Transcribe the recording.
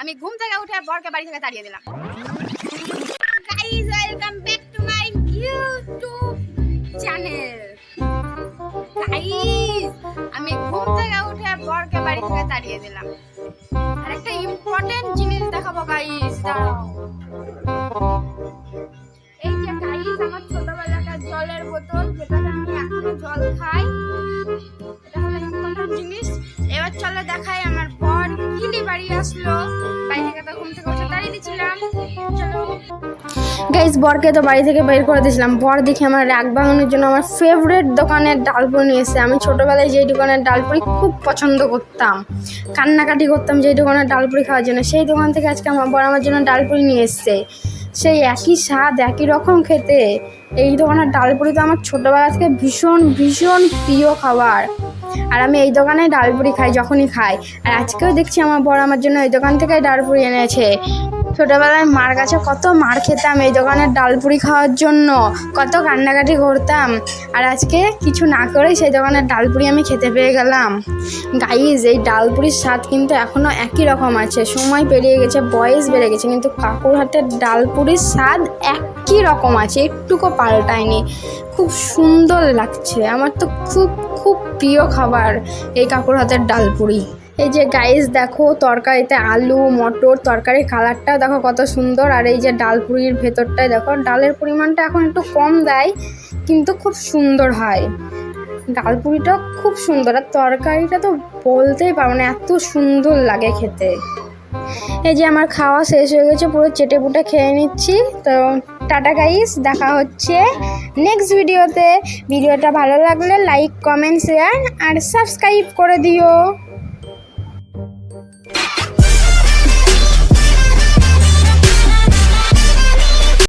আমি ঘুম থেকে উঠে বরকে বাড়ি থেকে তাড়িয়ে দিলাম। Guys, welcome back to my YouTube channel. Guys, আমি ঘুম থেকে উঠে বরকে বাড়ি থেকে তাড়িয়ে দিলাম। আর একটা ইম্পর্টেন্ট জিনিস দেখাবো গাইস, দাঁড়াও। এই যে গাইস, আমার ছোটবেলাকার জলের বোতল, যেটাতে আমি এখনো জল খাই, এটা হলো ইম্পর্টেন্ট জিনিস। এবার চলো দেখাই আমার বর কিলি বাড়ি আসলো। বাড়ি থেকে তো ঘুম থেকে উঠে তাড়িয়ে দিয়েছিলাম। চলো গাইস, বরকে তো বাড়ি থেকে বের করে দিয়েছিলাম। বর দেখি আমার রাগ ভাঙানোর জন্য আমার ফেভারিট দোকানের ডালপুরি নিয়ে এসেছে। আমি ছোটোবেলায় যেই দোকানের ডালপুরি খুব পছন্দ করতাম, কান্নাকাটি করতাম যেই দোকানের ডালপুরি খাওয়ার জন্য, সেই দোকান থেকে আজকে আমার বর আমার জন্য ডালপুরি নিয়ে এসেছে। সেই একই স্বাদ, একই রকম খেতে। এই দোকানের ডালপুরি তো আমার ছোটোবেলা থেকে ভীষণ ভীষণ প্রিয় খাবার। আর আমি এই দোকানে ডালপুরি খাই যখনই খাই। আর আজকেও দেখছি আমার বর আমার জন্য এই দোকান থেকে ডালপুরি এনেছে। ছোটোবেলায় মার কাছে কত মার খেতাম এই দোকানের ডালপুরি খাওয়ার জন্য, কত কান্নাকাটি করতাম। আর আজকে কিছু না করেই সেই দোকানের ডালপুরি আমি খেতে পেয়ে গেলাম। গাইজ, এই ডালপুরির স্বাদ কিন্তু এখনও একই রকম আছে। সময় পেরিয়ে গেছে, বয়স বেড়ে গেছে, কিন্তু কাকুর হাতের ডালপুরির স্বাদ একই রকম আছে, একটুকু পাল্টায়নি। খুব সুন্দর লাগছে। আমার তো খুব খুব প্রিয় খাবার এই কাকুর হাতের ডালপুরি। এই যে গাইস দেখো, তরকারিতে আলু মটর, তরকারির কালারটা দেখো কত সুন্দর। আর এই যে ডালপুরির ভেতরটায় দেখো, ডালের পরিমাণটা এখন একটু কম দেয়, কিন্তু খুব সুন্দর হয়। ডালপুরিটা খুব সুন্দর, আর তরকারিটা তো বলতেই পারবো না, এত সুন্দর লাগে খেতে। এই যে আমার খাওয়া শেষ হয়ে গেছে, পুরো চেটে পুটে খেয়ে নিচ্ছি। তো টাটা গাইস, দেখা হচ্ছে নেক্সট ভিডিওতে। ভিডিওটা ভালো লাগলে লাইক কমেন্ট শেয়ার আর সাবস্ক্রাইব করে দিও।